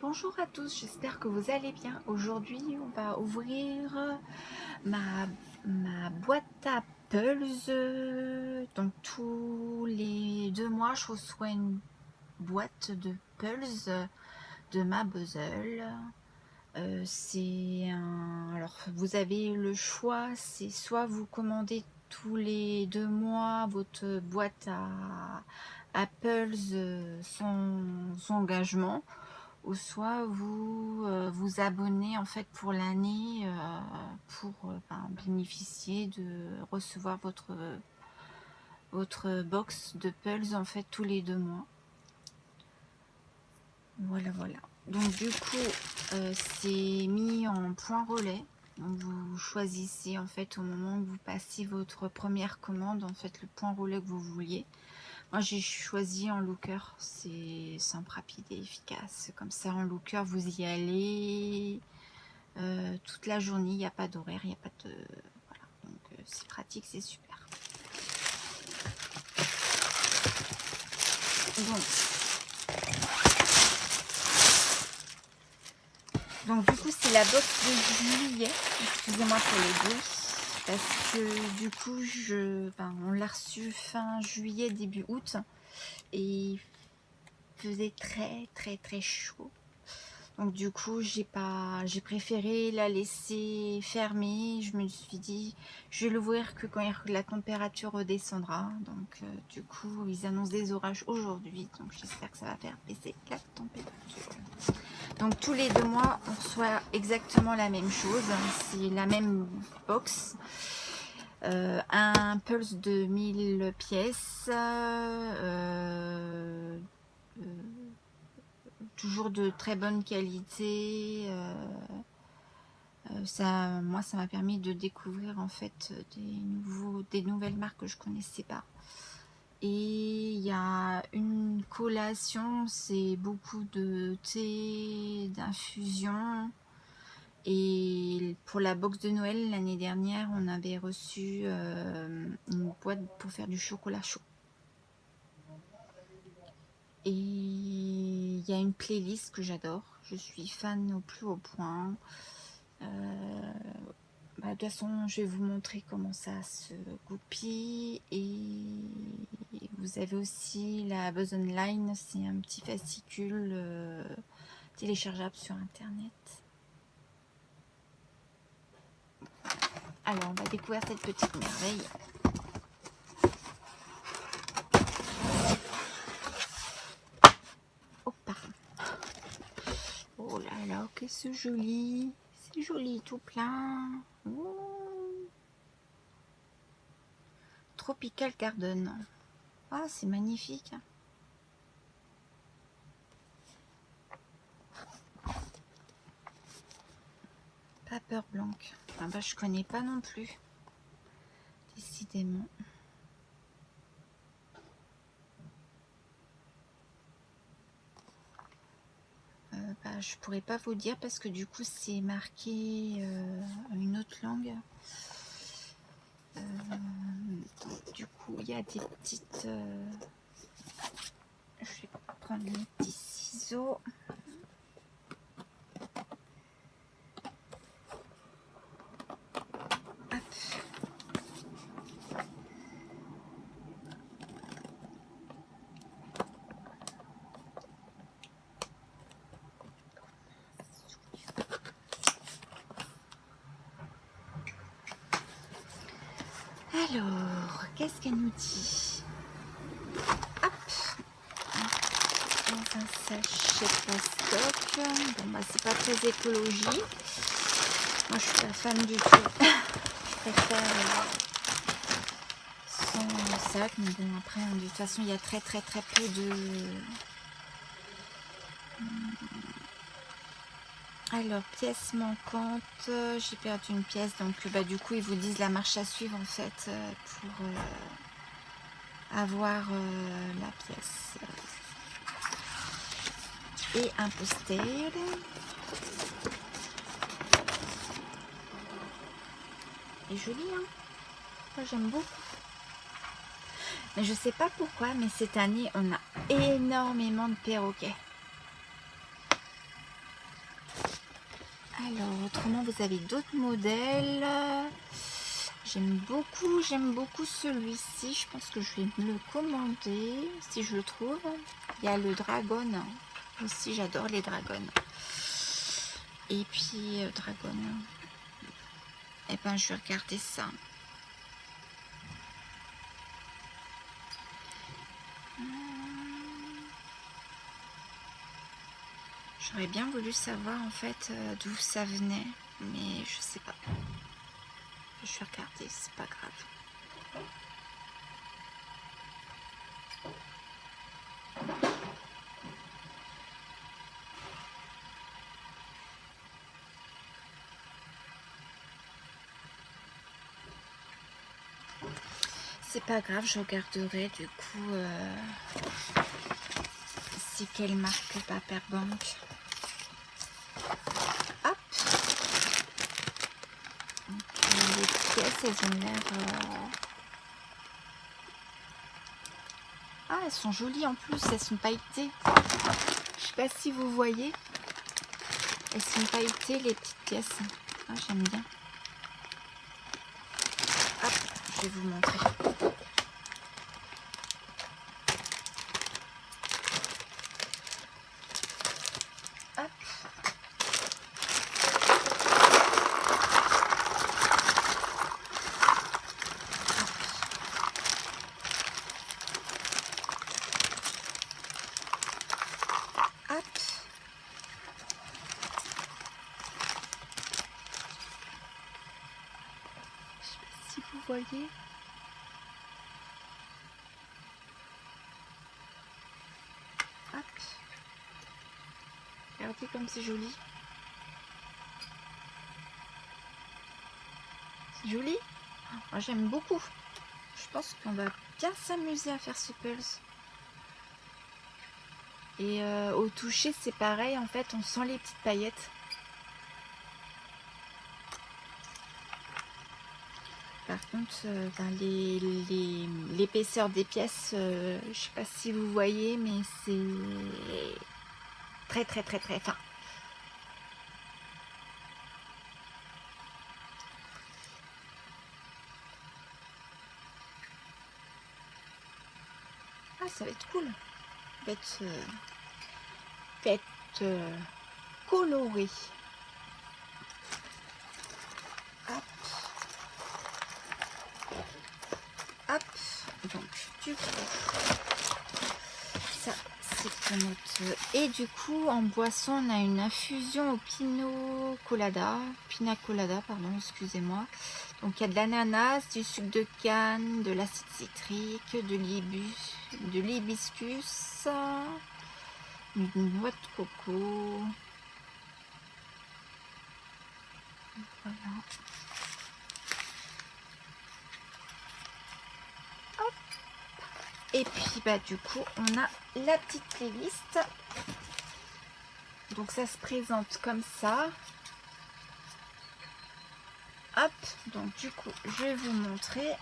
Bonjour à tous, j'espère que vous allez bien. Aujourd'hui, on va ouvrir ma boîte à Pulse. Donc, tous les 2 mois, je reçois une boîte de Pulse de ma Puzzle. Alors, vous avez le choix, c'est soit vous commandez tous les 2 mois votre boîte à Pulse sans engagement, ou soit vous vous abonnez en fait pour l'année pour bénéficier de recevoir votre box de Pulse en fait tous les 2 mois. Voilà. Donc du coup c'est mis en point relais. Donc vous choisissez en fait au moment où vous passez votre première commande en fait le point relais que vous vouliez. Moi j'ai choisi en looker, c'est simple, rapide et efficace. Comme ça en looker vous y allez toute la journée, il n'y a pas d'horaire, il n'y a pas de... Voilà, donc c'est pratique, c'est super. Donc du coup c'est la box de juillet, excusez-moi pour les bruits, parce que du coup on l'a reçu fin juillet, début août, et il faisait très chaud. Donc du coup j'ai préféré la laisser fermée. Je me suis dit je vais l'ouvrir que quand la température redescendra. Donc du coup ils annoncent des orages aujourd'hui, donc j'espère que ça va faire baisser la température. Donc tous les 2 mois on reçoit exactement la même chose, c'est la même box. Un Pulse de 1000 pièces, toujours de très bonne qualité. Moi ça m'a permis de découvrir en fait des nouvelles marques que je connaissais pas. Et il y a une collation, c'est beaucoup de thé, d'infusion. Et pour la box de Noël l'année dernière, on avait reçu une boîte pour faire du chocolat chaud. Et il y a une playlist que j'adore, je suis fan au plus haut point. De toute façon je vais vous montrer comment ça se goupille. Et vous avez aussi la Buzz Online, c'est un petit fascicule téléchargeable sur internet. Alors on va découvrir cette petite merveille. Oh pardon. Oh là là, que c'est joli. C'est joli, tout plein. Oh. Tropical Garden. Ah, c'est magnifique. Paper Blanc. Ah bah, je connais pas non plus. Décidément. Je pourrais pas vous dire parce que du coup c'est marqué une autre langue. Du coup il y a des petites... je vais prendre mes petits ciseaux. Alors, qu'est-ce qu'elle nous dit? Hop, dans un sachet plastoc. Bon bah c'est pas très écologique. Moi je suis pas fan du tout. Je préfère sans sac, mais bon après de toute façon il y a très peu de... Alors, pièce manquante, j'ai perdu une pièce, donc du coup ils vous disent la marche à suivre en fait pour avoir la pièce. Et un poster. Et joli, hein. Moi j'aime beaucoup. Mais je sais pas pourquoi, mais cette année on a énormément de perroquets. Alors, autrement, vous avez d'autres modèles. J'aime beaucoup celui-ci. Je pense que je vais me le commander si je le trouve. Il y a le dragon aussi, j'adore les dragons. Et puis, dragon. Et ben, je vais regarder ça. J'aurais bien voulu savoir en fait d'où ça venait, mais je sais pas. Je vais regarder, c'est pas grave. C'est pas grave, je regarderai du coup c'est quelle marque Paperbank. Hop. Donc, les pièces, elles ont l'air... Ah, elles sont jolies en plus, elles sont pailletées. Je sais pas si vous voyez. Elles sont pailletées les petites pièces. Ah, j'aime bien. Hop, je vais vous montrer. Si vous voyez, hop, regardez comme c'est joli. C'est joli. Moi j'aime beaucoup. Je pense qu'on va bien s'amuser à faire ce pulse. Et au toucher c'est pareil, en fait on sent les petites paillettes. Par contre, l'épaisseur des pièces, je sais pas si vous voyez, mais c'est très fin. Ah, ça va être cool. Ça va être coloré. Hop. Hop. Donc, du coup, ça, c'est pour notre... Et du coup, en boisson, on a une infusion au pina colada, pardon, excusez-moi. Donc, il y a de l'ananas, du sucre de canne, de l'acide citrique, de l'hibiscus, une noix de coco. Voilà. Hop. Et puis, bah, du coup, on a la petite playlist. Donc, ça se présente comme ça. Hop, donc du coup, je vais vous montrer.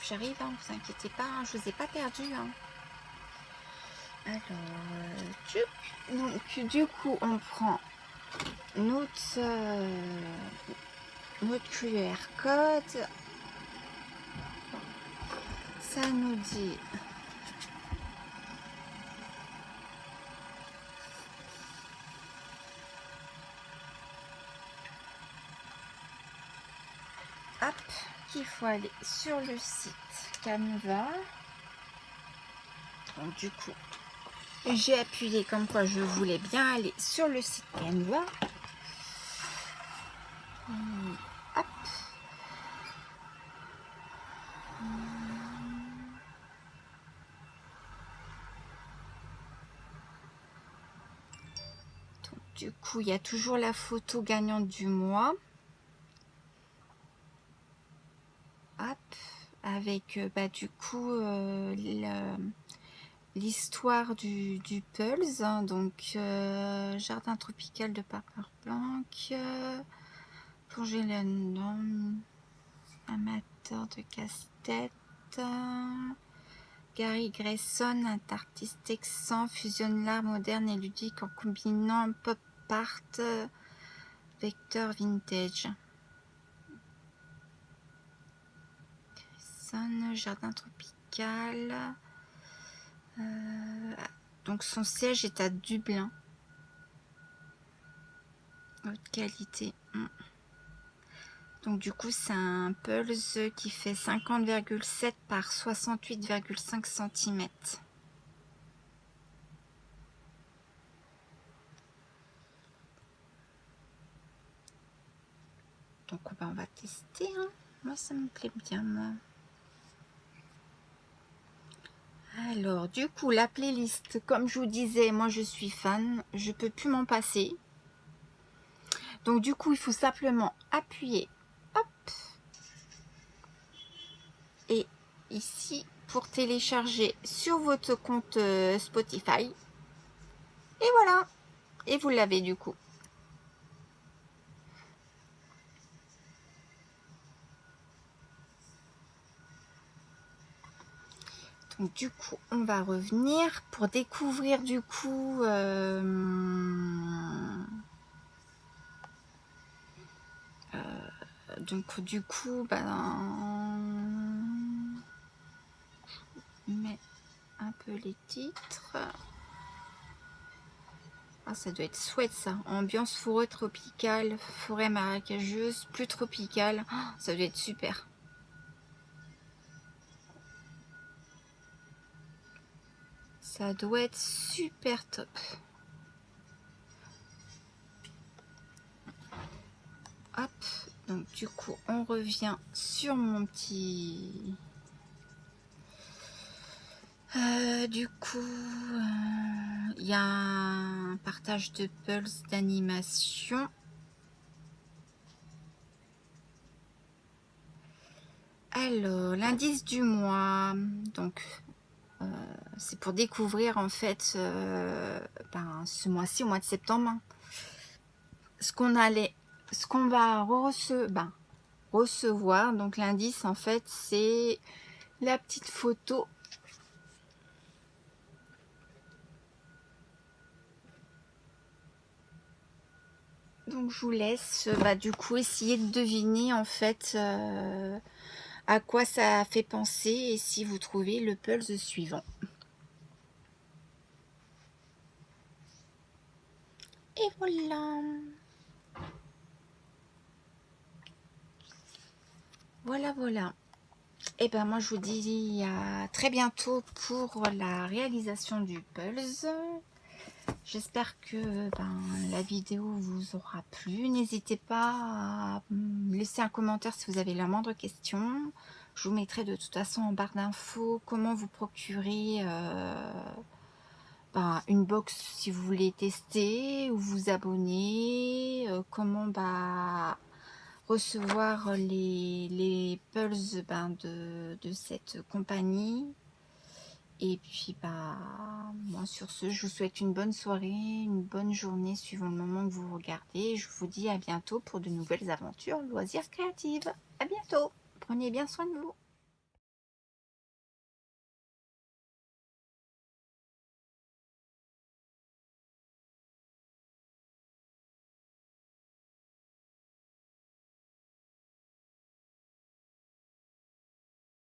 J'arrive, hein, vous inquiétez pas, hein, je vous ai pas perdu. Hein. Alors, donc, du coup, on prend notre QR code. Ça nous dit... Hop, qu'il faut aller sur le site Canva. Donc du coup, j'ai appuyé comme quoi je voulais bien aller sur le site Canva. Hop. Donc, du coup, il y a toujours la photo gagnante du mois. Hop. Avec bah, du coup l'histoire du Pulse, hein, donc jardin tropical de Paperbank, plongée là-dedans. amateur de casse-tête. Gary Grayson, un artiste texan, fusionne l'art moderne et ludique en combinant pop art, vecteur vintage. Grayson, jardin tropical. Donc son siège est à Dublin. Haute qualité. Donc du coup c'est un Pulse qui fait 50,7 par 68,5 cm. Donc on va tester. Hein. Moi ça me plaît bien moi. Alors du coup la playlist, comme je vous disais, moi je suis fan, je peux plus m'en passer. Donc du coup il faut simplement appuyer, hop, et ici pour télécharger sur votre compte Spotify. Et voilà, et vous l'avez du coup. Donc du coup, on va revenir pour découvrir du coup donc du coup, je mets un peu les titres. Ah, ça doit être chouette ça. Ambiance forêt tropicale, forêt marécageuse, plus tropicale. Oh, ça doit être super. Ça doit être super top. Hop, donc du coup on revient sur mon petit... du coup, il y a un partage de pulse d'animation. Alors, l'indice du mois, donc c'est pour découvrir en fait ce mois-ci, au mois de septembre, ce qu'on va recevoir. Donc l'indice en fait c'est la petite photo. Donc je vous laisse du coup essayer de deviner en fait à quoi ça fait penser et si vous trouvez le pulse suivant. Et voilà. Voilà. Et ben moi je vous dis à très bientôt pour la réalisation du pulse. J'espère que la vidéo vous aura plu. N'hésitez pas à me laisser un commentaire si vous avez la moindre question. Je vous mettrai de toute façon en barre d'infos comment vous procurer une box si vous voulez tester ou vous abonner, comment recevoir les pulses de cette compagnie. Et puis moi sur ce je vous souhaite une bonne soirée, une bonne journée suivant le moment que vous regardez. Je vous dis à bientôt pour de nouvelles aventures loisirs créatives. À bientôt, prenez bien soin de vous.